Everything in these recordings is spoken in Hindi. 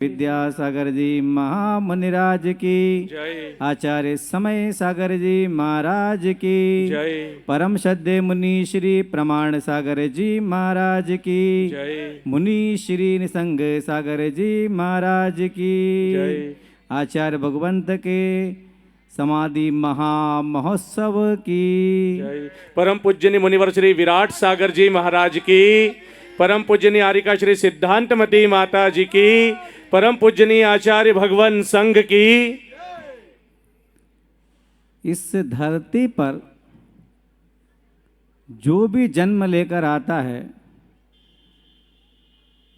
विद्यासागर जी महामुनिराज की जय। आचार्य समय सागर जी महाराज की जय। परम श्रद्धे मुनि श्री प्रमाण सागर जी महाराज की जय। मुनि श्री निसंग सागर जी महाराज की जय। आचार्य भगवंत के समाधि महामहोत्सव की जय। परम पूज्यनी मुनिवर श्री विराट सागर जी महाराज की, परम पूज्यनी आरिका श्री सिद्धांतमती माता जी की, परम पूज्यनी आचार्य भगवान संघ की। इस धरती पर जो भी जन्म लेकर आता है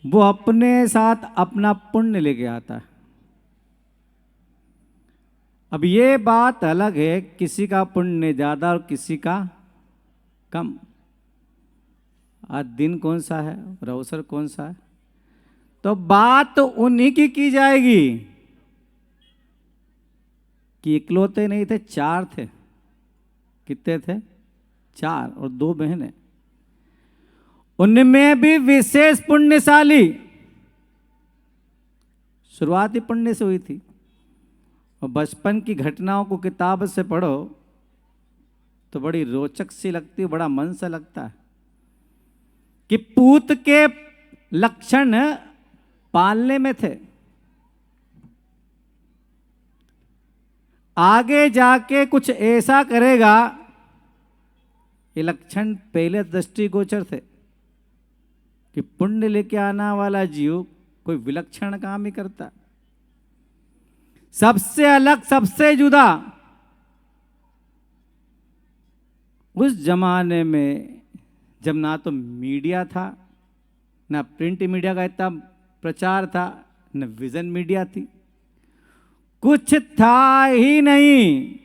वो अपने साथ अपना पुण्य लेके आता है। अब ये बात अलग है, किसी का पुण्य ज्यादा और किसी का कम। आज दिन कौन सा है और अवसर कौन सा है, तो बात तो उन्हीं की जाएगी कि इकलौते नहीं थे, चार थे। कितने थे? चार, और दो बहनें। उनमें भी विशेष पुण्यशाली शुरुआत ही पुण्य से हुई थी। और बचपन की घटनाओं को किताब से पढ़ो तो बड़ी रोचक सी लगती है, बड़ा मन सा लगता है कि पूत के लक्षण पालने में थे, आगे जाके कुछ ऐसा करेगा, ये लक्षण पहले दृष्टिगोचर थे कि पुण्य लेके आने वाला जीव कोई विलक्षण काम ही करता, सबसे अलग, सबसे जुदा। उस जमाने में जब ना तो मीडिया था, ना प्रिंट मीडिया का इतना प्रचार था, न विजन मीडिया थी, कुछ था ही नहीं।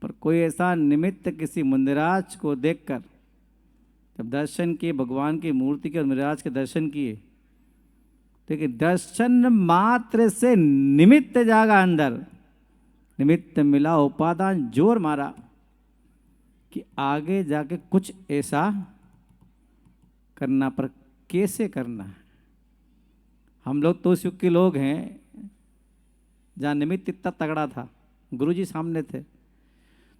पर कोई ऐसा निमित्त किसी मुनिराज को देखकर जब दर्शन किए, भगवान की मूर्ति के और मुनिराज के दर्शन किए, तो दर्शन मात्र से निमित्त जागा अंदर, निमित्त मिला, उपादान जोर मारा कि आगे जाके कुछ ऐसा करना, पर कैसे करना है। हम लोग तो उस युग के लोग हैं जहाँ निमित्त इतना तगड़ा था, गुरुजी सामने थे,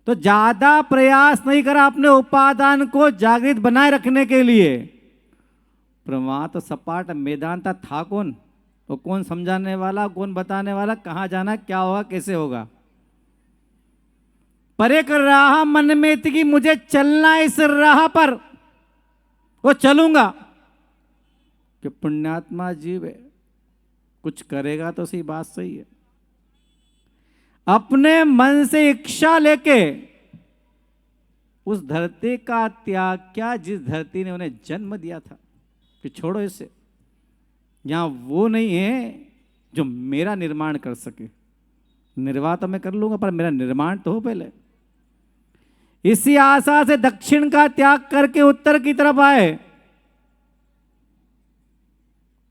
तो ज्यादा प्रयास नहीं करा अपने उपादान को जागृत बनाए रखने के लिए। पर वहां तो सपाट मैदान था कौन, वो कौन समझाने वाला, कौन बताने वाला, कहाँ जाना, क्या होगा, कैसे होगा। पर एक राह मन में थी कि मुझे चलना इस राह पर, वो चलूंगा। कि पुण्यात्मा जीव है, कुछ करेगा तो सही, बात सही है। अपने मन से इच्छा लेके उस धरती का त्याग किया जिस धरती ने उन्हें जन्म दिया था, कि छोड़ो इसे, यहां वो नहीं है जो मेरा निर्माण कर सके। निर्वाह तो मैं कर लूंगा, पर मेरा निर्माण तो हो पहले। इसी आशा से दक्षिण का त्याग करके उत्तर की तरफ आए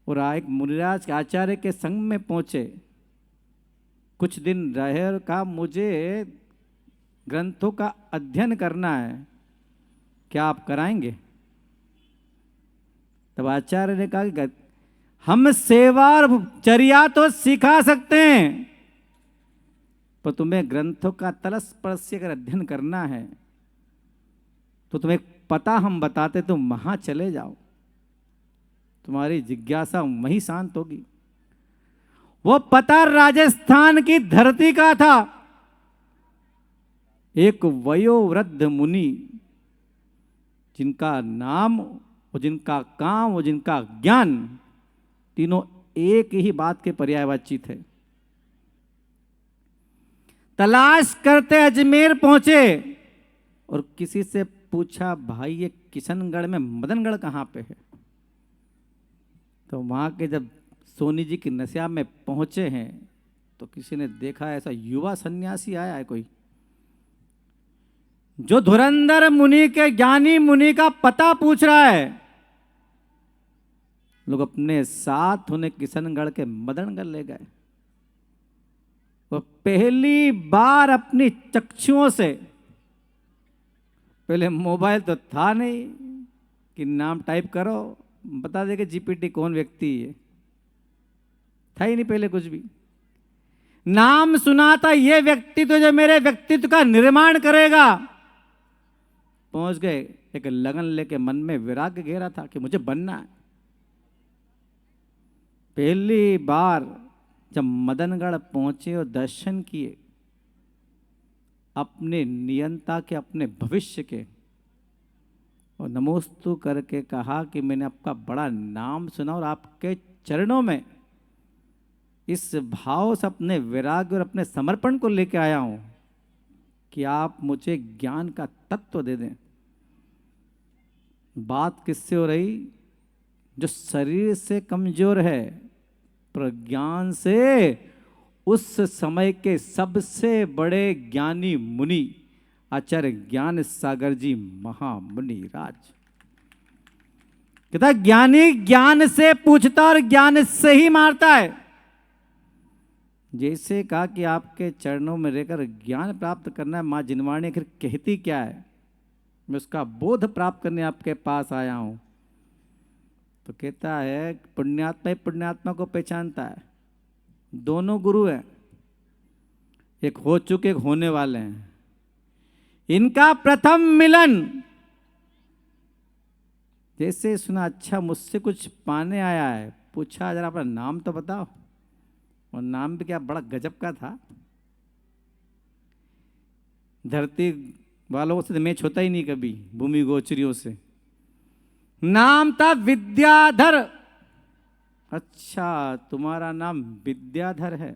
और एक मुनिराज के आचार्य के संग में पहुंचे। कुछ दिन रहे और कहा, मुझे ग्रंथों का अध्ययन करना है, क्या आप कराएंगे? तब आचार्य ने कहा कि हम सेवा और चर्या तो सिखा सकते हैं, पर तुम्हें ग्रंथों का तलस्पर्शी अगर अध्ययन करना है तो तुम्हें पता हम बताते, तुम वहां चले जाओ, तुम्हारी जिज्ञासा वहीं शांत होगी। वो पता राजस्थान की धरती का था। एक वयोवृद्ध मुनि जिनका नाम और जिनका काम और जिनका ज्ञान तीनों एक ही बात के पर्यायवाची थे। तलाश करते अजमेर पहुंचे और किसी से पूछा, भाई ये किशनगढ़ में मदनगढ़ कहाँ पे है? तो वहां के जब सोनी जी की नसिया में पहुंचे हैं तो किसी ने देखा ऐसा युवा सन्यासी आया है कोई, जो धुरंधर मुनि के, ज्ञानी मुनि का पता पूछ रहा है। लोग अपने साथ उन्हें किशनगढ़ के मदनगढ़ ले गए। वो पहली बार अपनी चक्षुओं से, पहले मोबाइल तो था नहीं कि नाम टाइप करो बता देगा जीपीटी कौन व्यक्ति है, था ही नहीं पहले कुछ भी। नाम सुना था ये व्यक्तित्व जो मेरे व्यक्तित्व का निर्माण करेगा। पहुंच गए, एक लगन लेके मन में वैराग्य घेरा था कि मुझे बनना है। पहली बार जब मदनगढ़ पहुंचे और दर्शन किए अपने नियंता के, अपने भविष्य के, और नमोस्तु करके कहा कि मैंने आपका बड़ा नाम सुना और आपके चरणों में इस भाव से अपने वैराग्य और अपने समर्पण को लेकर आया हूं कि आप मुझे ज्ञान का तत्व दे दें। बात किससे हो रही? जो शरीर से कमजोर है पर ज्ञान से उस समय के सबसे बड़े ज्ञानी मुनि आचार्य ज्ञान सागर जी महामुनि राज। कहता ज्ञानी ज्ञान से पूछता और ज्ञान से ही मारता है। जैसे कहा कि आपके चरणों में रहकर ज्ञान प्राप्त करना है। माँ जिनवाणी आखिर कहती क्या है? मैं उसका बोध प्राप्त करने आपके पास आया हूं। तो कहता है पुण्यात्मा ही पुण्यात्मा को पहचानता है। दोनों गुरु हैं, एक हो चुके एक होने वाले हैं। इनका प्रथम मिलन, जैसे सुना अच्छा मुझसे कुछ पाने आया है, पूछा जरा अपना नाम तो बताओ। और नाम भी क्या बड़ा गजब का था। धरती वालों से मैच होता ही नहीं कभी, भूमि गोचरियों से। नाम था विद्याधर। अच्छा तुम्हारा नाम विद्याधर है?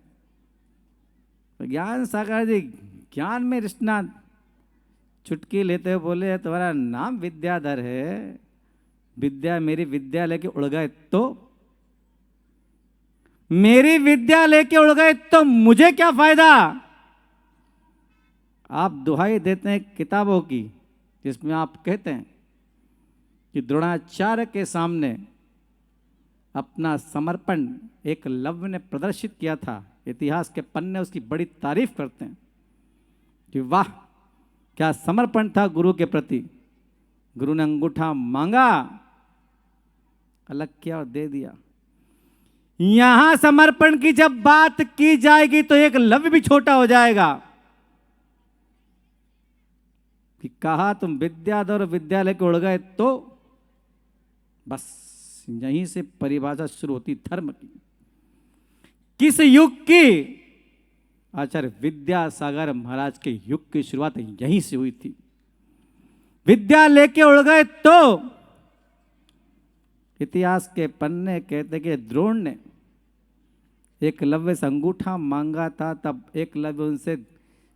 ज्ञान सागर जी ज्ञान में रिश्ना चुटकी लेते हुए बोले तुम्हारा नाम विद्याधर है, विद्या मेरी विद्या लेके उड़ गए तो? मेरी विद्या लेके उड़ गए तो मुझे क्या फायदा? आप दुहाई देते हैं किताबों की जिसमें आप कहते हैं कि द्रोणाचार्य के सामने अपना समर्पण एकलव्य ने प्रदर्शित किया था। इतिहास के पन्ने उसकी बड़ी तारीफ करते हैं कि वाह क्या समर्पण था गुरु के प्रति। गुरु ने अंगूठा मांगा, अलग किया और दे दिया। यहां समर्पण की जब बात की जाएगी तो एक लव्य भी छोटा हो जाएगा कि कहा तुम विद्याधर विद्यालय के उड़ गए तो बस यहीं से परिभाषा शुरू होती धर्म की। किस युग की? आचार्य विद्यासागर महाराज के युग की शुरुआत यहीं से हुई थी। विद्या लेके उड़ गए तो इतिहास के पन्ने कहते कि द्रोण ने एकलव्य से अंगूठा मांगा था, तब एकलव्य उनसे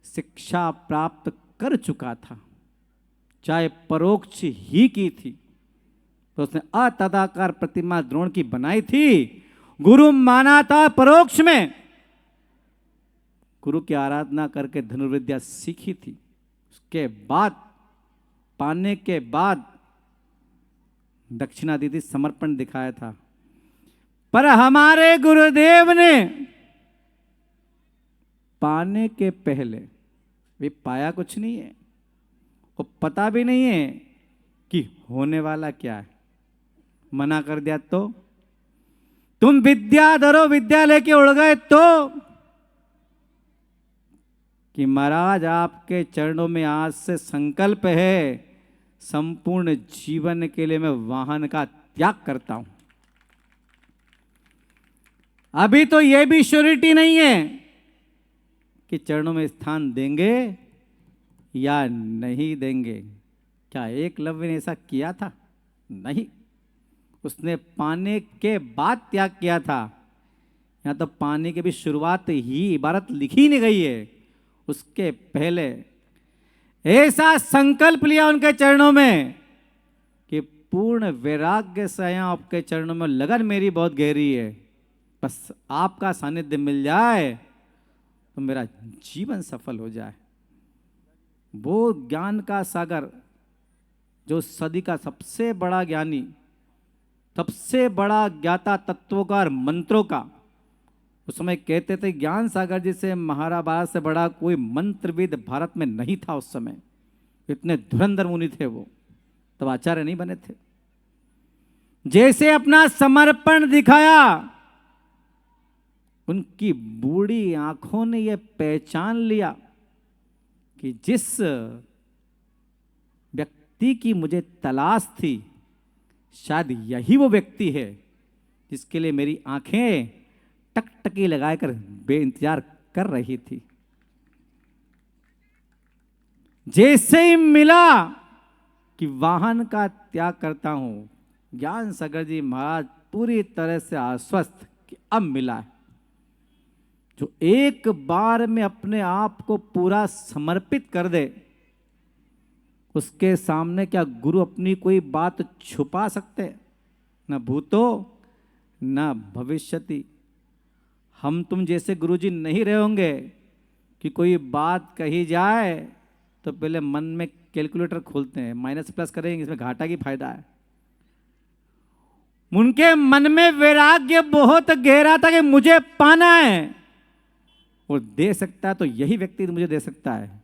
शिक्षा प्राप्त कर चुका था, चाहे परोक्ष ही की थी। तो उसने अतदाकार प्रतिमा द्रोण की बनाई थी, गुरु माना था परोक्ष में, गुरु की आराधना करके धनुर्विद्या सीखी थी। उसके बाद पाने के बाद दक्षिणा दी थी, समर्पण दिखाया था। पर हमारे गुरुदेव ने पाने के पहले वे पाया कुछ नहीं है, वो पता भी नहीं है कि होने वाला क्या है। मना कर दिया तो तुम विद्याधरो विद्या लेके उड़ गए तो कि महाराज आपके चरणों में आज से संकल्प है संपूर्ण जीवन के लिए मैं वाहन का त्याग करता हूं। अभी तो यह भी श्योरिटी नहीं है कि चरणों में स्थान देंगे या नहीं देंगे। क्या एकलव्य ने ऐसा किया था? नहीं, उसने पाने के बाद त्याग किया था। यहां तो पाने की भी शुरुआत ही इबारत लिखी नहीं गई है, उसके पहले ऐसा संकल्प लिया उनके चरणों में कि पूर्ण वैराग्य से यहां आपके चरणों में लगन मेरी बहुत गहरी है, बस आपका सानिध्य मिल जाए तो मेरा जीवन सफल हो जाए। वो ज्ञान का सागर जो सदी का सबसे बड़ा ज्ञानी, सबसे बड़ा ज्ञाता तत्वकार मंत्रों का, उस समय कहते थे ज्ञान सागर जी से महाभारत से बड़ा कोई मंत्रविद भारत में नहीं था उस समय। इतने धुरंधर मुनि थे वो, तब आचार्य नहीं बने थे। जैसे अपना समर्पण दिखाया उनकी बूढ़ी आंखों ने यह पहचान लिया कि जिस व्यक्ति की मुझे तलाश थी, शायद यही वो व्यक्ति है जिसके लिए मेरी आंखें टकटकी लगाकर बेइंतजार कर रही थी। जैसे ही मिला कि वाहन का त्याग करता हूं, ज्ञान सागर जी महाराज पूरी तरह से आश्वस्त कि अब मिला है। जो एक बार में अपने आप को पूरा समर्पित कर दे, उसके सामने क्या गुरु अपनी कोई बात छुपा सकते? न भूतो न भविष्यति। हम तुम जैसे गुरुजी नहीं रहे होंगे कि कोई बात कही जाए तो पहले मन में कैलकुलेटर खोलते हैं, माइनस प्लस करेंगे, इसमें घाटा की फायदा है। उनके मन में वैराग्य बहुत गहरा था कि मुझे पाना है, और दे सकता है तो यही व्यक्ति मुझे दे सकता है।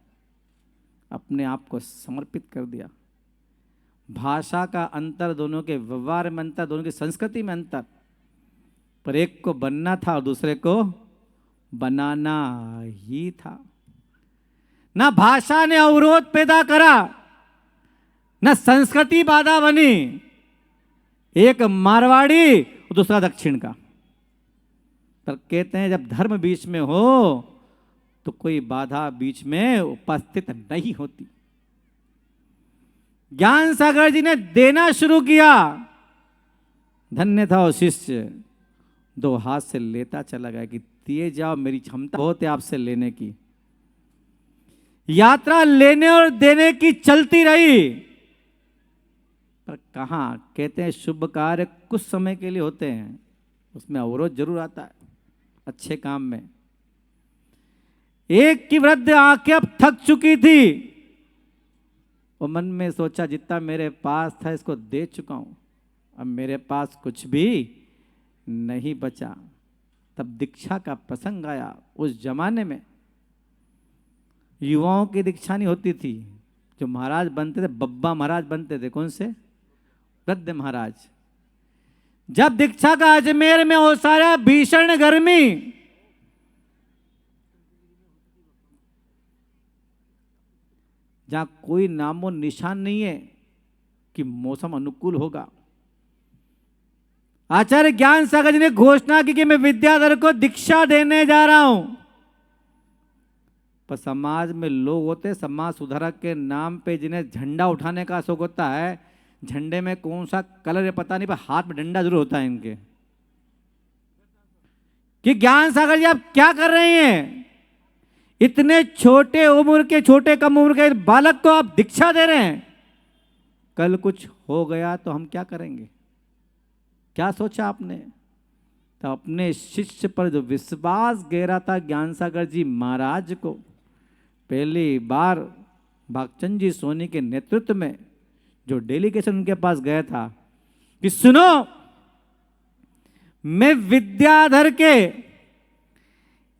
अपने आप को समर्पित कर दिया। भाषा का अंतर, दोनों के व्यवहार में अंतर, दोनों की संस्कृति में अंतर, पर एक को बनना था और दूसरे को बनाना ही था। ना भाषा ने अवरोध पैदा करा, न संस्कृति बाधा बनी। एक मारवाड़ी और दूसरा दक्षिण का। पर कहते हैं जब धर्म बीच में हो तो कोई बाधा बीच में उपस्थित नहीं होती। ज्ञान सागर जी ने देना शुरू किया। धन्य था वो शिष्य, दो हाथ से लेता चला गया कि दिए जाओ, मेरी क्षमता बहुत है आपसे लेने की। यात्रा लेने और देने की चलती रही, पर कहां, कहते हैं शुभ कार्य कुछ समय के लिए होते हैं, उसमें अवरोध जरूर आता है अच्छे काम में। एक की वृद्ध आंखें अब थक चुकी थी, वो मन में सोचा जितना मेरे पास था इसको दे चुका हूं, अब मेरे पास कुछ भी नहीं बचा। तब दीक्षा का प्रसंग आया। उस जमाने में युवाओं की दीक्षा नहीं होती थी। जो महाराज बनते थे, बब्बा महाराज बनते थे। कौन से? वृद्ध महाराज। जब दीक्षा का अजमेर में हो सारा भीषण गर्मी, जहां कोई नामो निशान नहीं है कि मौसम अनुकूल होगा, आचार्य ज्ञान सागर जी ने घोषणा की कि मैं विद्याधर को दीक्षा देने जा रहा हूं। पर समाज में लोग होते, समाज सुधारक के नाम पे जिन्हें झंडा उठाने का शौक होता है, झंडे में कौन सा कलर है पता नहीं, पर हाथ में डंडा जरूर होता है इनके, कि ज्ञान सागर जी आप क्या कर रहे हैं? इतने छोटे उम्र के, छोटे कम उम्र के बालक को आप दीक्षा दे रहे हैं। कल कुछ हो गया तो हम क्या करेंगे? क्या सोचा आपने? तो अपने शिष्य पर जो विश्वास गहरा था ज्ञान सागर जी महाराज को, पहली बार भागचंद जी सोनी के नेतृत्व में जो डेलीगेशन उनके पास गया था कि सुनो, मैं विद्याधर के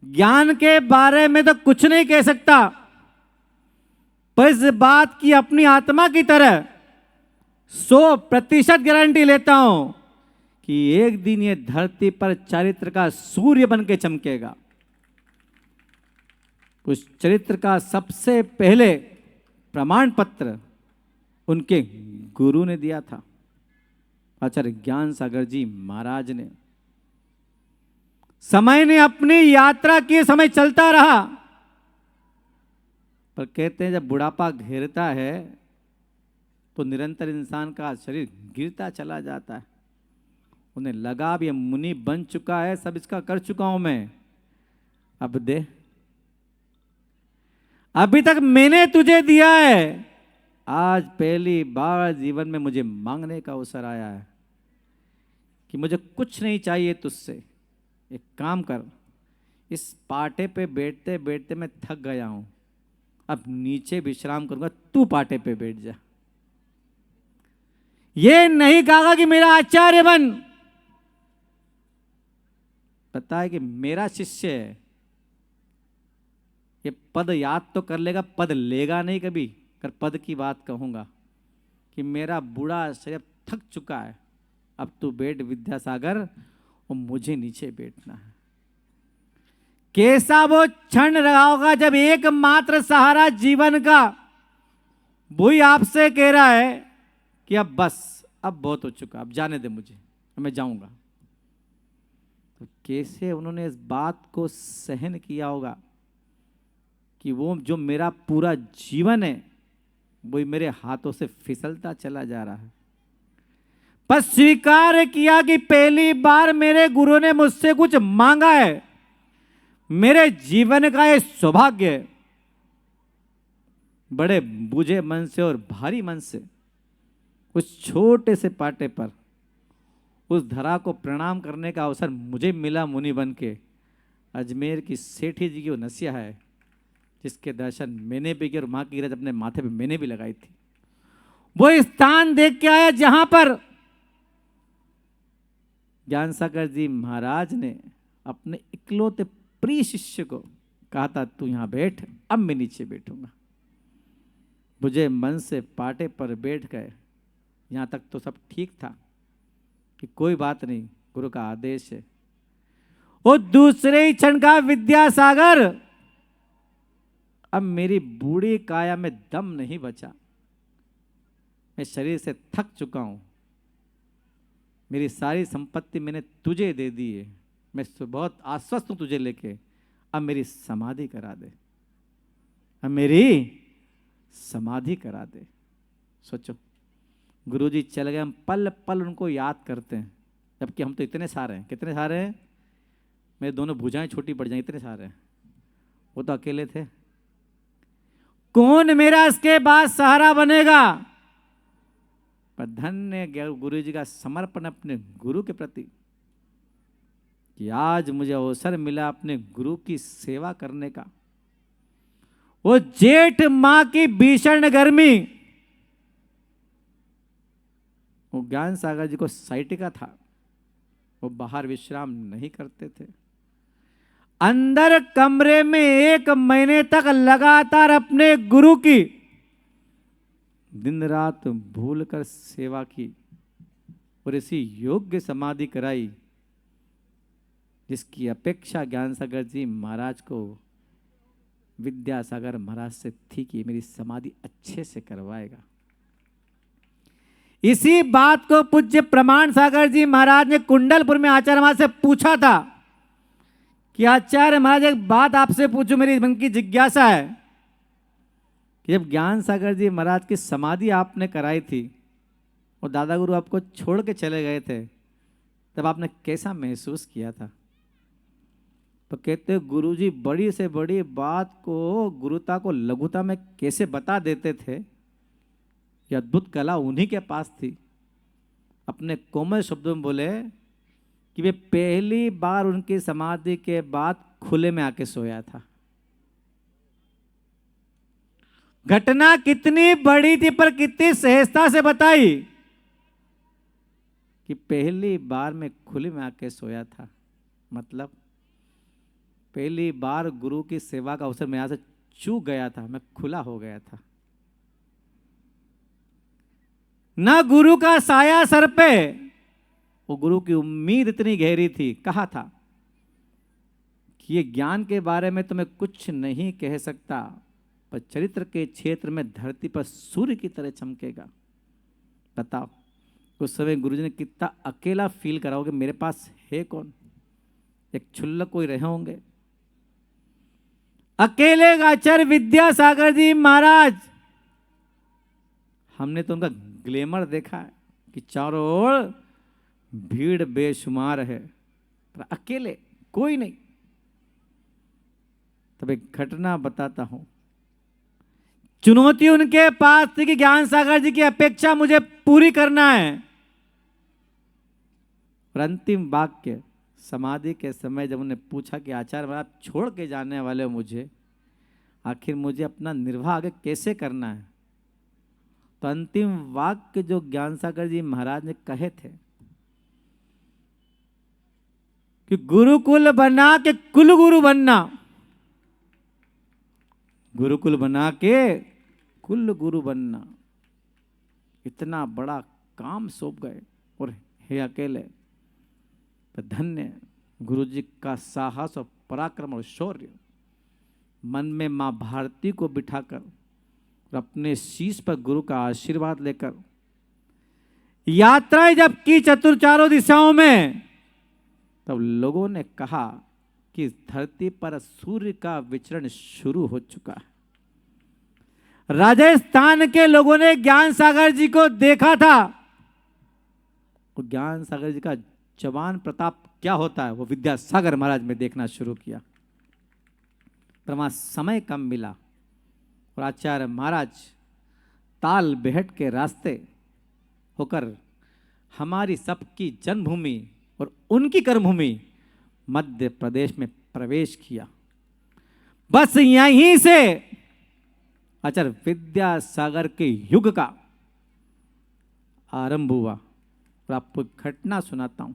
ज्ञान के बारे में तो कुछ नहीं कह सकता, पर इस बात की अपनी आत्मा की तरह 100% गारंटी लेता हूं कि एक दिन ये धरती पर चरित्र का सूर्य बन के चमकेगा। उस चरित्र का सबसे पहले प्रमाण पत्र उनके गुरु ने दिया था, आचार्य ज्ञान सागर जी महाराज ने। समय ने अपनी यात्रा की, समय चलता रहा, पर कहते हैं जब बुढ़ापा घेरता है तो निरंतर इंसान का शरीर गिरता चला जाता है। उन्हें लगा अब ये मुनि बन चुका है, सब इसका कर चुका हूं मैं, अब दे। अभी तक मैंने तुझे दिया है, आज पहली बार जीवन में मुझे मांगने का अवसर आया है कि मुझे कुछ नहीं चाहिए तुझसे। एक काम कर, इस पाटे पे बैठते बैठते मैं थक गया हूं, अब नीचे विश्राम करूंगा, तू पाटे पे बैठ जा। ये नहीं कहा कि मेरा आचार्य बन, पता है कि मेरा शिष्य है, ये पद याद तो कर लेगा, पद लेगा नहीं कभी। कर पद की बात कहूंगा कि मेरा बूढ़ा शरीर थक चुका है, अब तू बैठ विद्यासागर और मुझे नीचे बैठना है। कैसा वो क्षण रहा होगा जब एकमात्र सहारा जीवन का वही आपसे कह रहा है कि अब बस, अब बहुत हो चुका, अब जाने दे मुझे, मैं जाऊंगा। तो कैसे उन्होंने इस बात को सहन किया होगा कि वो जो मेरा पूरा जीवन है वही मेरे हाथों से फिसलता चला जा रहा है। पर स्वीकार किया कि पहली बार मेरे गुरु ने मुझसे कुछ मांगा है, मेरे जीवन का ये सौभाग्य है। बड़े बूझे मन से और भारी मन से उस छोटे से पाटे पर उस धरा को प्रणाम करने का अवसर मुझे मिला मुनि बन के। अजमेर की सेठी जी की वो नसिया है जिसके दर्शन मैंने भी किए और मां की रज अपने माथे पे मैंने भी लगाई थी। वो स्थान देख के आया जहां पर ज्ञान सागर जी महाराज ने अपने इकलौते प्रिय शिष्य को कहा था तू यहां बैठ, अब मैं नीचे बैठूंगा। मुझे मन से पाटे पर बैठ गए। यहां तक तो सब ठीक था कि कोई बात नहीं, गुरु का आदेश है। वो दूसरे ही क्षण का विद्यासागर, अब मेरी बूढ़ी काया में दम नहीं बचा, मैं शरीर से थक चुका हूं, मेरी सारी संपत्ति मैंने तुझे दे दी है, मैं बहुत आश्वस्त हूं तुझे लेके, अब मेरी समाधि करा दे, अब मेरी समाधि करा दे। सोचो, गुरुजी चले गए, हम पल पल उनको याद करते हैं, जबकि हम तो इतने सारे हैं। कितने सारे हैं? मेरे दोनों भुजाएं छोटी पड़ जाएं, इतने सारे हैं। वो तो अकेले थे। कौन मेरा इसके बाद सहारा बनेगा? पर धन्य गुरु जी का समर्पण अपने गुरु के प्रति कि आज मुझे अवसर मिला अपने गुरु की सेवा करने का। वो जेठ मां की भीषण गर्मी, वो ज्ञान सागर जी को साइटिका था, वो बाहर विश्राम नहीं करते थे। अंदर कमरे में 1 महीने तक लगातार अपने गुरु की दिन रात भूलकर सेवा की और इसी योग्य समाधि कराई जिसकी अपेक्षा ज्ञान सागर जी महाराज को विद्यासागर महाराज से थी कि मेरी समाधि अच्छे से करवाएगा। इसी बात को पूज्य प्रमाण सागर जी महाराज ने कुंडलपुर में आचार्य महाराज से पूछा था कि आचार्य महाराज एक बात आपसे पूछूं, मेरी मन की जिज्ञासा है कि जब ज्ञान सागर जी महाराज की समाधि आपने कराई थी और दादा गुरु आपको छोड़ के चले गए थे, तब आपने कैसा महसूस किया था? तो कहते गुरु जी बड़ी से बड़ी बात को, गुरुता को लघुता में कैसे बता देते थे, यह अद्भुत कला उन्हीं के पास थी। अपने कोमल शब्दों में बोले कि वे पहली बार उनकी समाधि के बाद खुले में आके सोया था। घटना कितनी बड़ी थी पर कितनी सहजता से बताई कि पहली बार मैं खुले में आके सोया था, मतलब पहली बार गुरु की सेवा का अवसर मेरे से चूक गया था, मैं खुला हो गया था। ना गुरु का साया सर पे, वो गुरु की उम्मीद इतनी गहरी थी। कहा था कि ये ज्ञान के बारे में तो मैं कुछ नहीं कह सकता, पर चरित्र के क्षेत्र में धरती पर सूर्य की तरह चमकेगा। बताओ उस समय गुरुजी ने कितना अकेला फील करा होगा, मेरे पास है कौन, एक क्षुल्लक कोई रहे होंगे। अकेले आचार्य विद्यासागर जी महाराज, हमने तो उनका ग्लैमर देखा है कि चारों ओर भीड़ बेशुमार है, पर अकेले कोई नहीं। तब एक घटना बताता हूं। चुनौती उनके पास थी कि ज्ञान सागर जी की अपेक्षा मुझे पूरी करना है। और अंतिम वाक्य समाधि के समय जब उन्हें पूछा कि आचार्य आप छोड़ के जाने वाले हो मुझे, आखिर मुझे अपना निर्वाह आगे कैसे करना है, तो अंतिम वाक्य जो ज्ञान सागर जी महाराज ने कहे थे कि गुरुकुल बना के कुल गुरु बनना, गुरुकुल बना के कुल गुरु बनना, इतना बड़ा काम सौंप गए और हे अकेले। तो धन्य गुरु जी का साहस और पराक्रम और शौर्य, मन में माँ भारती को बिठाकर और अपने शीश पर गुरु का आशीर्वाद लेकर यात्राएं जब की चतुर चारों दिशाओं में, तब लोगों ने कहा कि इस धरती पर सूर्य का विचरण शुरू हो चुका है। राजस्थान के लोगों ने ज्ञान सागर जी को देखा था। वो ज्ञान सागर जी का जवान प्रताप क्या होता है वो विद्यासागर महाराज में देखना शुरू किया। पर वहां समय कम मिला और आचार्य महाराज ताल बेहट के रास्ते होकर हमारी सबकी जन्मभूमि और उनकी कर्मभूमि मध्य प्रदेश में प्रवेश किया। बस यहीं से आचार्य विद्यासागर के युग का आरंभ हुआ। और आपको एक घटना सुनाता हूं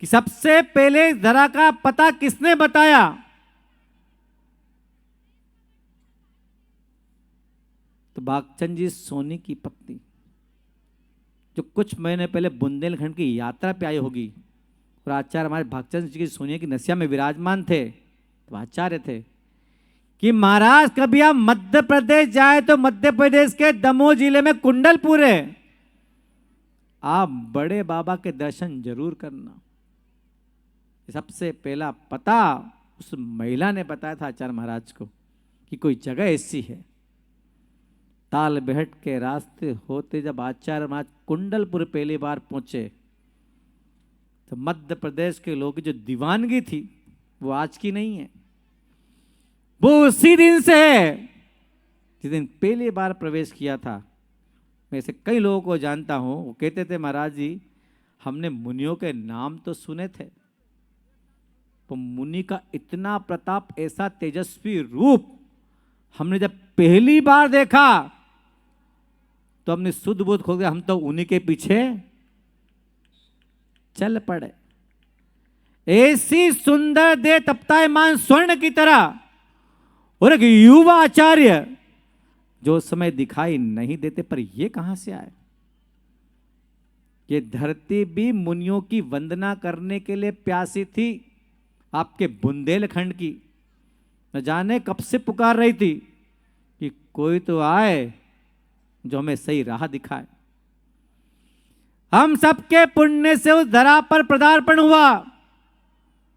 कि सबसे पहले धरा का पता किसने बताया। तो भागचंद जी सोनी की पत्नी, जो कुछ महीने पहले बुंदेलखंड की यात्रा पे आई होगी और आचार्य हमारे भागचंद जी की सोनिया की नसिया में विराजमान थे, तो आचार्य थे कि महाराज कभी आप मध्य प्रदेश जाए तो मध्य प्रदेश के दमोह जिले में कुंडलपुर है, आप बड़े बाबा के दर्शन जरूर करना। सबसे पहला पता उस महिला ने बताया था आचार्य महाराज को कि कोई जगह ऐसी है। ताल बेहट के रास्ते होते जब आचार्य महाराज कुंडलपुर पहली बार पहुंचे, तो मध्य प्रदेश के लोगों की जो दीवानगी थी वो आज की नहीं है, वो उसी दिन से है जिस दिन पहली बार प्रवेश किया था। मैं ऐसे कई लोगों को जानता हूं, वो कहते थे महाराज जी हमने मुनियों के नाम तो सुने थे, तो मुनि का इतना प्रताप, ऐसा तेजस्वी रूप हमने जब पहली बार देखा तो हमने शुद्ध बोध खो गया, हम तो उन्हीं के पीछे चल पड़े। ऐसी सुंदर दे तप्तायमान स्वर्ण की तरह और एक युवा आचार्य जो उस समय दिखाई नहीं देते, पर ये कहां से आए। ये धरती भी मुनियों की वंदना करने के लिए प्यासी थी, आपके बुंदेलखंड की। न जाने कब से पुकार रही थी कि कोई तो आए जो हमें सही राह दिखाए। हम सबके पुण्य से उस धरा पर पदार्पण हुआ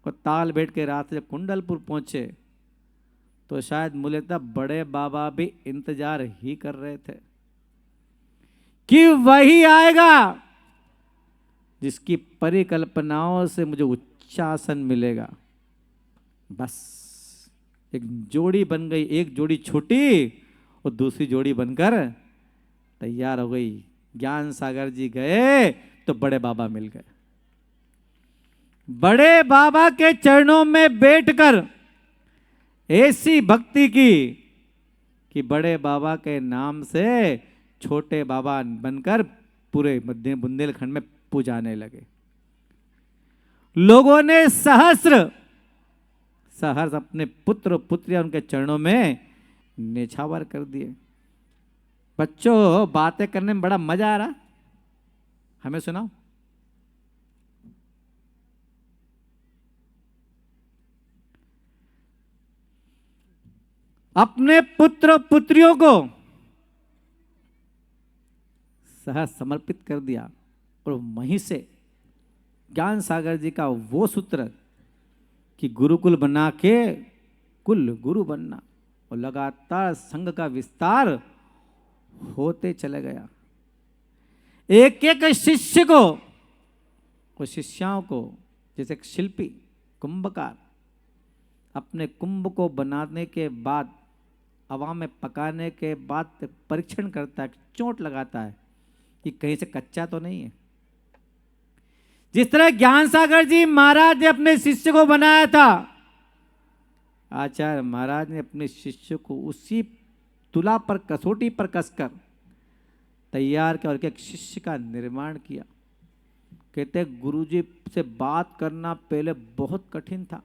और ताल बेट के रास्ते जब कुंडलपुर पहुंचे तो शायद मूलतः बड़े बाबा भी इंतजार ही कर रहे थे कि वही आएगा जिसकी परिकल्पनाओं से मुझे उच्चासन मिलेगा। बस एक जोड़ी बन गई, एक जोड़ी छूटी और दूसरी जोड़ी बनकर तैयार हो गई। ज्ञान सागर जी गए तो बड़े बाबा मिल गए। बड़े बाबा के चरणों में बैठकर ऐसी भक्ति की कि बड़े बाबा के नाम से छोटे बाबा बनकर पूरे मध्य बुंदेलखंड में पूजाने लगे। लोगों ने सहस्र अपने पुत्र पुत्रियां उनके चरणों में निछावर कर दिए। बच्चों बातें करने में बड़ा मजा आ रहा, हमें सुनाओ। अपने पुत्र पुत्रियों को सहज समर्पित कर दिया और वहीं से ज्ञान सागर जी का वो सूत्र कि गुरुकुल बना के कुल गुरु बनना और लगातार संघ का विस्तार होते चले गया। एक एक शिष्य को और शिष्याओं को, जैसे एक शिल्पी कुंभकार अपने कुंभ को बनाने के बाद हवा में पकाने के बाद परीक्षण करता है, चोट लगाता है कि कहीं से कच्चा तो नहीं है। जिस तरह ज्ञान सागर जी महाराज ने अपने शिष्य को बनाया था, आचार्य महाराज ने अपने शिष्य को उसी तुला पर, कसौटी पर कसकर तैयार किया और एक शिष्य का निर्माण किया। कहते गुरुजी से बात करना पहले बहुत कठिन था,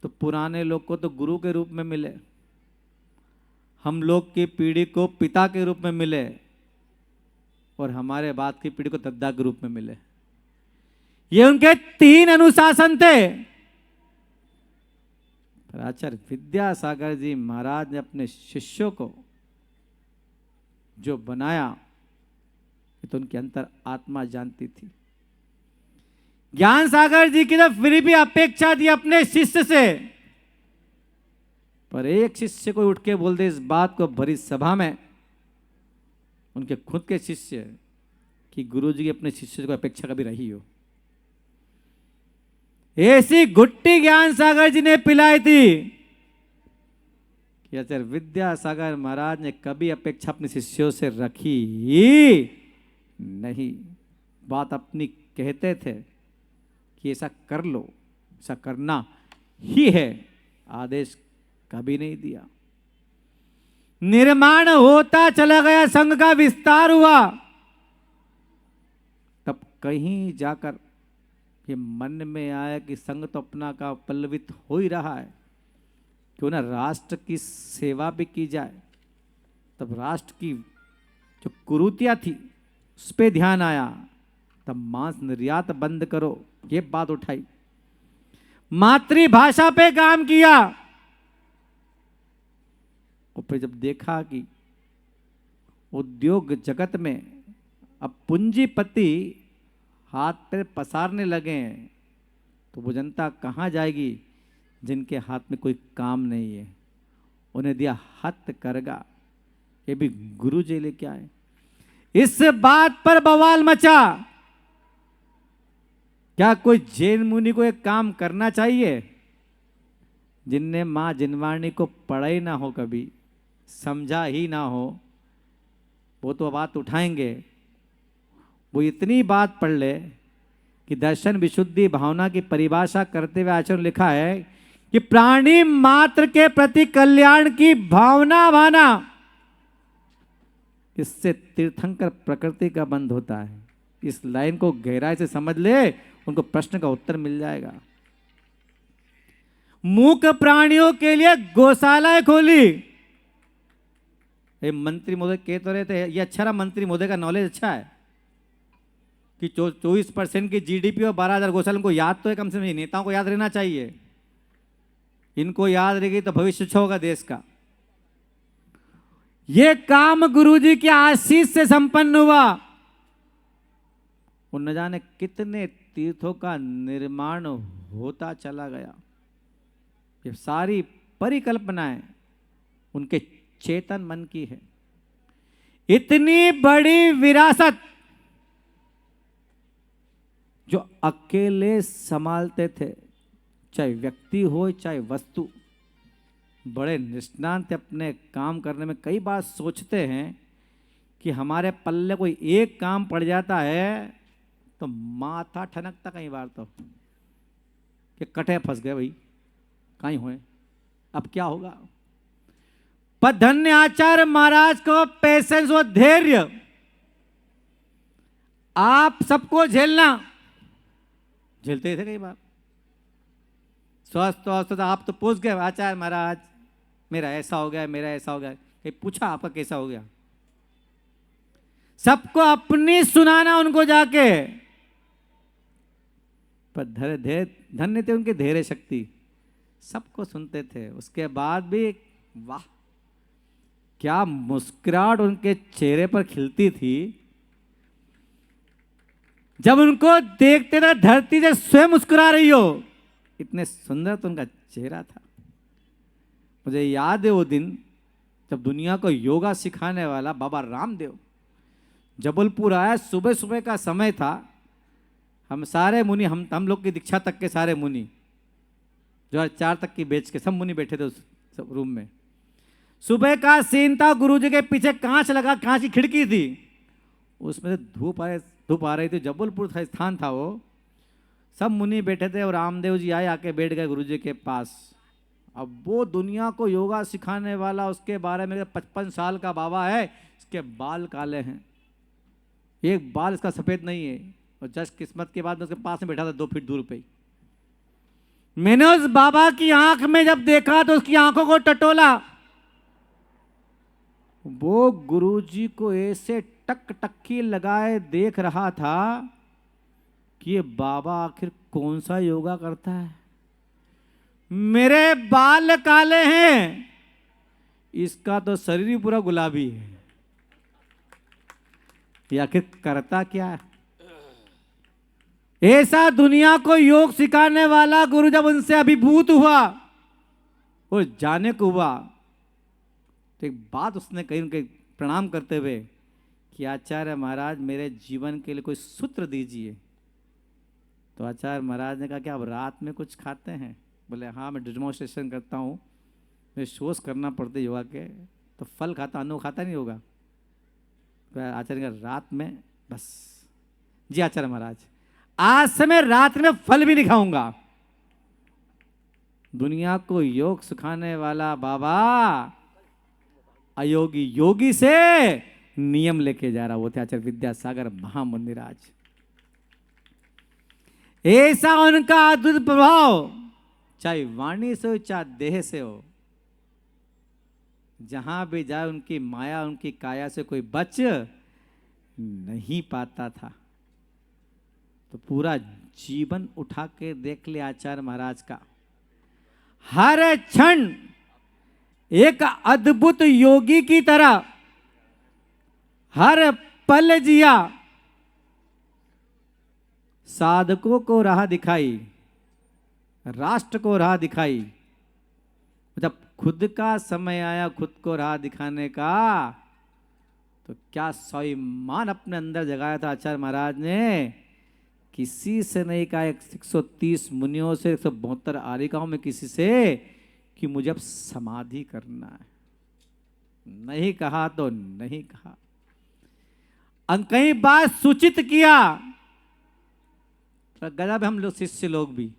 तो पुराने लोग को तो गुरु के रूप में मिले, हम लोग की पीढ़ी को पिता के रूप में मिले और हमारे बाद की पीढ़ी को दद्दा के रूप में मिले। ये उनके 3 अनुशासन थे। पर आचार्य विद्यासागर जी महाराज ने अपने शिष्यों को जो बनाया, ये तो उनके अंतर आत्मा जानती थी। ज्ञान सागर जी की तो फिर भी अपेक्षा थी अपने शिष्य से, पर एक शिष्य को उठ के बोल दे इस बात को भरी सभा में, उनके खुद के शिष्य, कि गुरुजी की अपने शिष्य को अपेक्षा कभी रही हो। ऐसी घुट्टी ज्ञान सागर जी ने पिलाई थी कि आचार्य विद्यासागर महाराज ने कभी अपेक्षा अपने शिष्यों से रखी ही नहीं। बात अपनी कहते थे कि ऐसा कर लो, ऐसा करना ही है, आदेश कभी नहीं दिया। निर्माण होता चला गया, संघ का विस्तार हुआ, तब कहीं जाकर ये मन में आया कि संघ तो अपना का पल्लवित हो ही रहा है, क्यों ना राष्ट्र की सेवा भी की जाए। तब राष्ट्र की जो कुरीतियां थी उस पर ध्यान आया, तब मांस निर्यात बंद करो, ये बात उठाई। मातृभाषा पे काम किया, और फिर जब देखा कि उद्योग जगत में अब पूंजीपति हाथ पे पसारने लगे हैं, तो वो जनता कहाँ जाएगी जिनके हाथ में कोई काम नहीं है। उन्हें दिया हथकरघा, ये भी गुरु जी लेके आए। इस बात पर बवाल मचा, क्या कोई जैन मुनि को एक काम करना चाहिए जिनने मां जिनवाणी को पढ़ा ही ना हो, कभी समझा ही ना हो, वो तो बात उठाएंगे। वो इतनी बात पढ़ ले कि दर्शन विशुद्धि भावना की परिभाषा करते हुए आचरण लिखा है कि प्राणी मात्र के प्रति कल्याण की भावना भाना, इससे तीर्थंकर प्रकृति का बंध होता है। इस लाइन को गहराई से समझ ले, उनको प्रश्न का उत्तर मिल जाएगा। मूक प्राणियों के लिए गौशालाएं खोली। ये मंत्री महोदय कह तो रहे थे, ये अच्छा रहा, मंत्री महोदय का नॉलेज अच्छा है कि 24% की जीडीपी और 12,000 गौशाला को याद तो है, कम से कम नेताओं को याद रहना चाहिए। इनको याद रहेगी तो भविष्य अच्छा होगा देश का। यह काम गुरुजी की आशीष से संपन्न हुआ। और न जाने कितने तीर्थों का निर्माण होता चला गया। ये सारी परिकल्पनाएं उनके चेतन मन की है। इतनी बड़ी विरासत जो अकेले संभालते थे, चाहे व्यक्ति हो चाहे वस्तु, बड़े निष्णांत अपने काम करने में। कई बार सोचते हैं कि हमारे पल्ले कोई एक काम पड़ जाता है तो माथा ठनकता कई बार, तो कि कटे फंस गए भाई, कहीं हुए, अब क्या होगा। पर धन्य आचार्य महाराज को पेशेंस और धैर्य, आप सबको झेलते थे कई बार। स्वस्थ आप तो पूछ गए आचार्य महाराज मेरा ऐसा हो गया, मेरा ऐसा हो गया, कहीं पूछा आपका कैसा हो गया। सबको अपनी सुनाना उनको जाके, पर धन्य थे उनके धैर्य शक्ति, सबको सुनते थे। उसके बाद भी वाह क्या मुस्कुराहट उनके चेहरे पर खिलती थी जब उनको देखते थे धरती से स्वयं मुस्कुरा रही हो, इतने सुंदर तो उनका चेहरा था। मुझे याद है वो दिन जब दुनिया को योगा सिखाने वाला बाबा रामदेव जबलपुर आया। सुबह सुबह का समय था। हम सारे मुनि, हम लोग की दीक्षा तक के सारे मुनि, 2004 तक की बैच के सब मुनि बैठे थे उस रूम में। सुबह का सीन था, गुरुजी के पीछे कांच लगा, कांच की खिड़की थी, उसमें से धूप आ रही थी। जबलपुर था स्थान था वो, सब मुनि बैठे थे और रामदेव जी आए, आके बैठ गए गुरुजी के पास। अब वो दुनिया को योगा सिखाने वाला, उसके बारे में 55 साल का बाबा है, इसके बाल काले हैं, एक बाल इसका सफेद नहीं है। और जस्ट किस्मत के बाद में उसके पास में बैठा था 2 फीट दूर पे। मैंने उस बाबा की आंख में जब देखा तो उसकी आंखों को टटोला। वो गुरुजी को ऐसे टक टक्की लगाए देख रहा था कि ये बाबा आखिर कौन सा योगा करता है, मेरे बाल काले हैं, इसका तो शरीर ही पूरा गुलाबी है, ये आखिर करता क्या है। ऐसा दुनिया को योग सिखाने वाला गुरु जब उनसे अभिभूत हुआ और जाने को हुआ, तो एक बात उसने कही उनके प्रणाम करते हुए कि आचार्य महाराज मेरे जीवन के लिए कोई सूत्र दीजिए। तो आचार्य महाराज ने कहा कि आप रात में कुछ खाते हैं? बोले हाँ, मैं डेमोन्स्ट्रेशन करता हूँ, मैं शोज करना पड़ते योगा के, तो फल खाता, अन्न खाता नहीं होगा। तो आचार्य ने कहा रात में बस। जी आचार्य महाराज, आज से मैं रात में फल भी नहीं खाऊंगा। दुनिया को योग सिखाने वाला बाबा अयोगी योगी से नियम लेके जा रहा, वो थे आचार्य विद्यासागर महामुनिराज। ऐसा उनका अद्भुत प्रभाव, चाहे वाणी से हो चाहे देह से हो, जहां भी जाए उनकी माया उनकी काया से कोई बच नहीं पाता था। तो पूरा जीवन उठा के देख ले आचार्य महाराज का, हर क्षण एक अद्भुत योगी की तरह हर पल जिया, साधकों को राह दिखाई, राष्ट्र को राह दिखाई। जब खुद का समय आया खुद को राह दिखाने का, तो क्या स्वाभिमान अपने अंदर जगाया था आचार्य महाराज ने। किसी से नहीं कहा, 130 मुनियों से 172 आरिकाओं में किसी से कि मुझे अब समाधि करना है, नहीं कहा तो नहीं कहा। कई बार सूचित किया, तो गजब हम लोग शिष्य लोग भी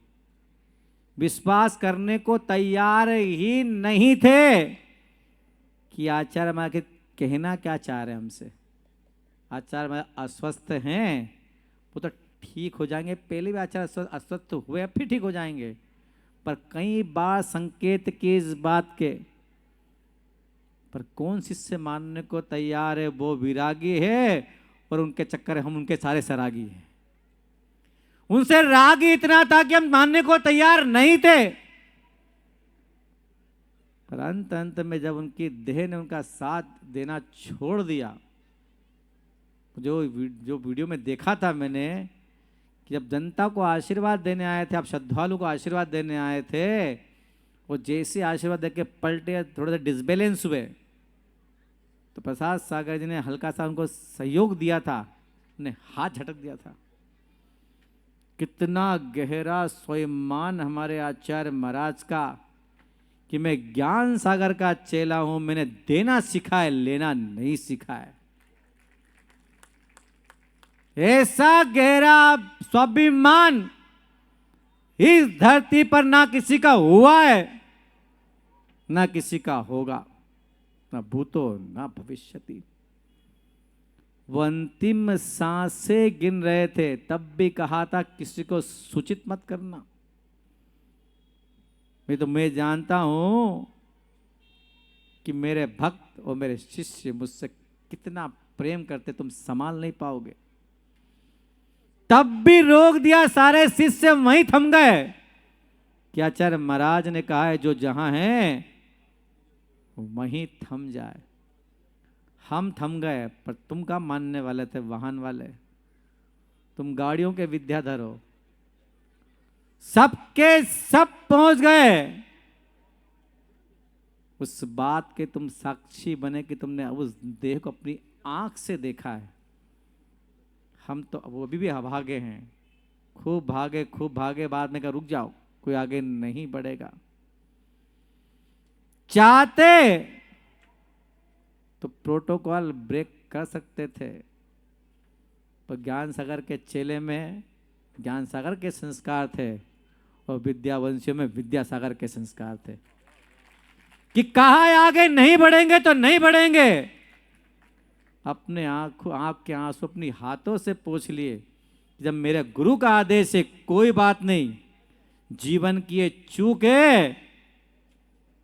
विश्वास करने को तैयार ही नहीं थे कि आचार्य महाराज कहना क्या चाह रहे हैं हमसे। आचार्य महाराज अस्वस्थ हैं, वो तो ठीक हो जाएंगे, पहले भी आचार्य अस्वस्थ हुए फिर ठीक हो जाएंगे, पर कई बार संकेत के इस बात के, पर कौन शिष्य मानने को तैयार है, वो विरागी है और उनके चक्कर हम उनके सारे सरागी हैं। उनसे राग ही इतना था कि हम मानने को तैयार नहीं थे, पर अंत अंत में जब उनकी देह ने उनका साथ देना छोड़ दिया, जो वीडियो में देखा था मैंने कि जब जनता को आशीर्वाद देने आए थे, आप श्रद्धालु को आशीर्वाद देने आए थे, वो जैसे आशीर्वाद देके पलटे, थोड़े से डिसबैलेंस हुए, तो प्रसाद सागर जी ने हल्का सा उनको सहयोग दिया था, उन्हें हाथ झटक दिया था। कितना गहरा स्वाभिमान हमारे आचार्य महाराज का कि मैं ज्ञान सागर का चेला हूं, मैंने देना सीखा है, लेना नहीं सीखा है। ऐसा गहरा स्वाभिमान इस धरती पर ना किसी का हुआ है, ना किसी का होगा, ना भूतो ना भविष्यति। वो अंतिम सांसें गिन रहे थे, तब भी कहा था किसी को सूचित मत करना। मैं जानता हूं कि मेरे भक्त और मेरे शिष्य मुझसे कितना प्रेम करते, तुम संभाल नहीं पाओगे। तब भी रोक दिया, सारे शिष्य वहीं थम गए कि आचार्य महाराज ने कहा है जो जहां है वहीं थम जाए। हम थम गए, पर तुम का मानने वाले थे, वाहन वाले, तुम गाड़ियों के विद्याधर हो, सबके सब पहुंच गए। उस बात के तुम साक्षी बने कि तुमने उस देह को अपनी आंख से देखा है। हम तो वो अभी भी भागे हैं, खूब भागे, बाद में कहा रुक जाओ, कोई आगे नहीं बढ़ेगा। चाहते तो प्रोटोकॉल ब्रेक कर सकते थे, पर ज्ञान सागर के चेले में ज्ञान सागर के संस्कार थे और विद्यावंशियों में विद्यासागर के संस्कार थे कि कहा आगे नहीं बढ़ेंगे तो नहीं बढ़ेंगे। अपने आंख के आंसू अपनी हाथों से पोंछ लिए, जब मेरे गुरु का आदेश है कोई बात नहीं, जीवन की ये चूक है,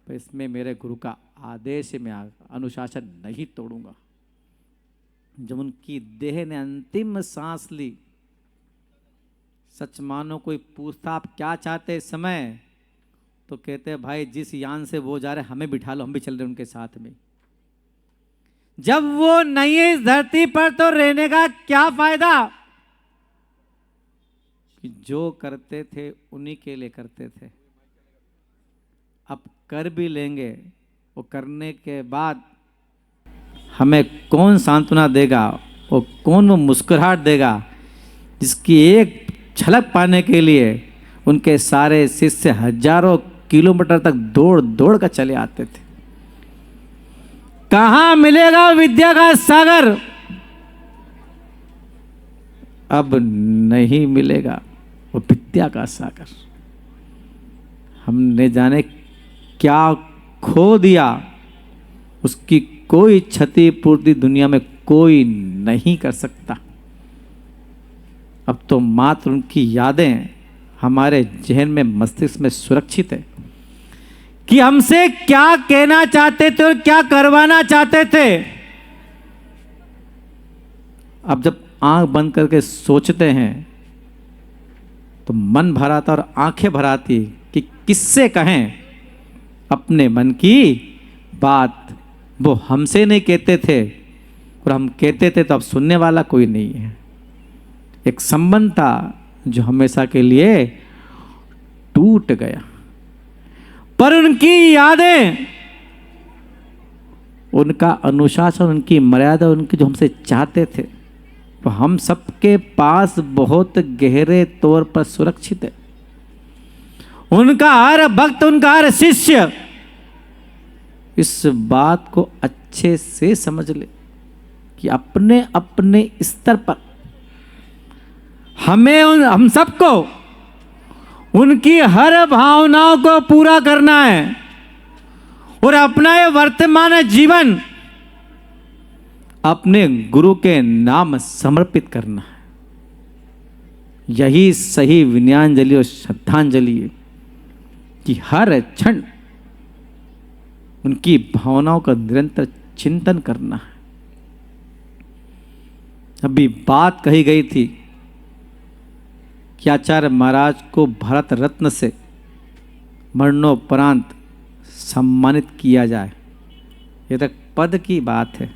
तो इसमें मेरे गुरु का आदेश है, मैं अनुशासन नहीं तोड़ूंगा। जब उनकी देह ने अंतिम सांस ली, सच मानो कोई पूछता आप क्या चाहते इस समय, तो कहते हैं भाई जिस यान से वो जा रहे हमें बिठा लो, हम भी चल रहे उनके साथ में। जब वो नहीं है इस धरती पर तो रहने का क्या फायदा? कि जो करते थे उन्हीं के लिए करते थे, अब कर भी लेंगे, वो करने के बाद हमें कौन सांत्वना देगा, वो कौन वो मुस्कुराहट देगा जिसकी एक झलक पाने के लिए उनके सारे शिष्य हजारों किलोमीटर तक दौड़ दौड़ कर चले आते थे। कहां मिलेगा विद्या का सागर? अब नहीं मिलेगा वो विद्या का सागर। हमने जाने क्या खो दिया, उसकी कोई क्षतिपूर्ति दुनिया में कोई नहीं कर सकता। अब तो मात्र उनकी यादें हमारे जहन में, मस्तिष्क में सुरक्षित है कि हमसे क्या कहना चाहते थे और क्या करवाना चाहते थे। अब जब आंख बंद करके सोचते हैं तो मन भर आता और आंखें भर आती कि किससे कहें अपने मन की बात। वो हमसे नहीं कहते थे और हम कहते थे तो अब सुनने वाला कोई नहीं है। एक संबंध था जो हमेशा के लिए टूट गया, पर उनकी यादें, उनका अनुशासन, उनकी मर्यादा, उनकी जो हमसे चाहते थे वो हम सबके पास बहुत गहरे तौर पर सुरक्षित है। उनका हर भक्त, उनका हर शिष्य इस बात को अच्छे से समझ ले कि अपने अपने स्तर पर हमें हम सबको उनकी हर भावनाओं को पूरा करना है और अपना ये वर्तमान जीवन अपने गुरु के नाम समर्पित करना है। यही सही विनयाञ्जलि और श्रद्धांजलि है कि हर क्षण उनकी भावनाओं का निरंतर चिंतन करना है। अभी बात कही गई थी कि आचार्य महाराज को भारत रत्न से मरणोपरांत सम्मानित किया जाए। ये तक पद की बात है।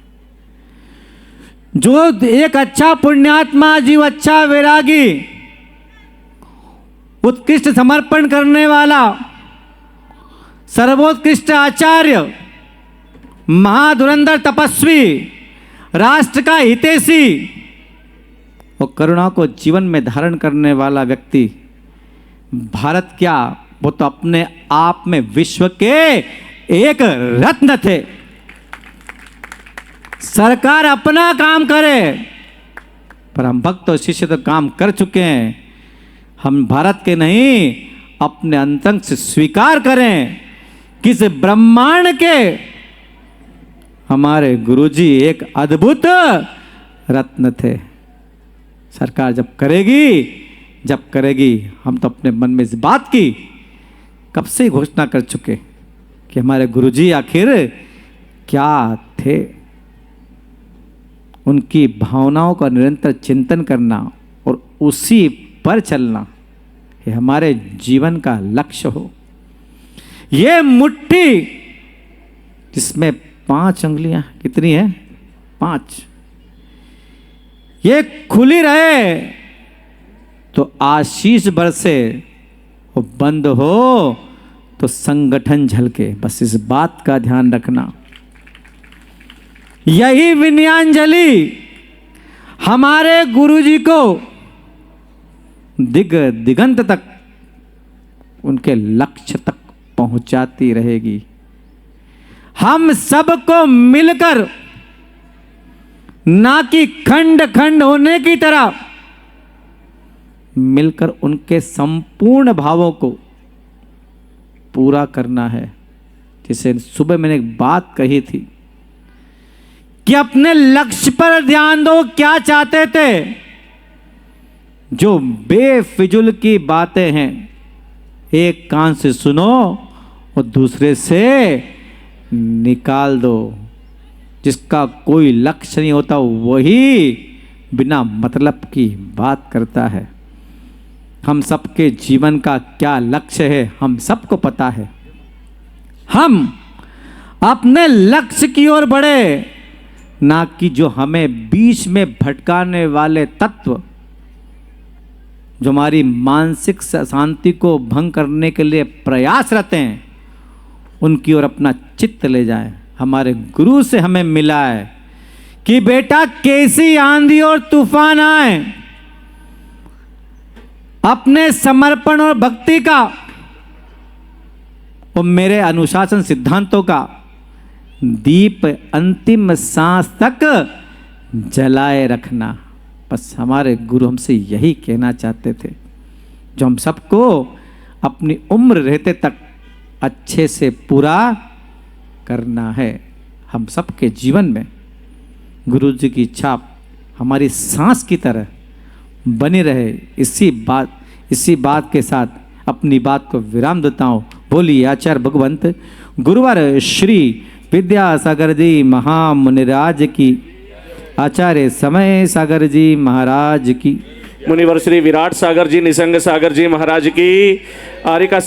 जो एक अच्छा पुण्यात्मा जीव, अच्छा वैरागी, उत्कृष्ट समर्पण करने वाला, सर्वोत्कृष्ट आचार्य, महाधुरंधर तपस्वी, राष्ट्र का हितैषी और करुणा को जीवन में धारण करने वाला व्यक्ति भारत क्या, वो तो अपने आप में विश्व के एक रत्न थे। सरकार अपना काम करे, पर हम भक्त और शिष्य तो काम कर चुके हैं। हम भारत के नहीं, अपने अंतरंग से स्वीकार करें कि इस ब्रह्मांड के हमारे गुरुजी एक अद्भुत रत्न थे। सरकार जब करेगी, हम तो अपने मन में इस बात की कब से ही घोषणा कर चुके कि हमारे गुरुजी आखिर क्या थे। उनकी भावनाओं का निरंतर चिंतन करना और उसी पर चलना ये हमारे जीवन का लक्ष्य हो। ये मुट्ठी जिसमें 5 अंगुलियां, कितनी है? 5, ये खुली रहे तो आशीष बरसे, वो बंद हो तो संगठन झलके। बस इस बात का ध्यान रखना। यही विनयाञ्जलि हमारे गुरुजी को दिगंत तक, उनके लक्ष्य तक पहुंचाती रहेगी। हम सबको मिलकर, ना कि खंड खंड होने की तरह, मिलकर उनके संपूर्ण भावों को पूरा करना है। जैसे सुबह मैंने एक बात कही थी कि अपने लक्ष्य पर ध्यान दो। क्या चाहते थे? जो बेफिजुल की बातें हैं एक कान से सुनो और दूसरे से निकाल दो। जिसका कोई लक्ष्य नहीं होता वही बिना मतलब की बात करता है। हम सबके जीवन का क्या लक्ष्य है हम सबको पता है। हम अपने लक्ष्य की ओर बढ़े, ना कि जो हमें बीच में भटकाने वाले तत्व, जो हमारी मानसिक शांति को भंग करने के लिए प्रयासरत हैं, उनकी ओर अपना चित्त ले जाए। हमारे गुरु से हमें मिला है कि बेटा कैसी आंधी और तूफान आए, अपने समर्पण और भक्ति का और मेरे अनुशासन सिद्धांतों का दीप अंतिम सांस तक जलाए रखना। बस हमारे गुरु हमसे यही कहना चाहते थे, जो हम सबको अपनी उम्र रहते तक अच्छे से पूरा करना है। हम सबके जीवन में गुरु जी की इच्छा हमारी सांस की तरह बनी रहे। इसी बात के साथ अपनी बात को विराम देता हूँ। बोलिए आचार्य भगवंत गुरुवर श्री विद्यासागर जी महामुनिराज की, आचार्य समय सागर जी महाराज की, मुनिवर श्री विराट सागर जी निसंग सागर जी महाराज की, आर्य का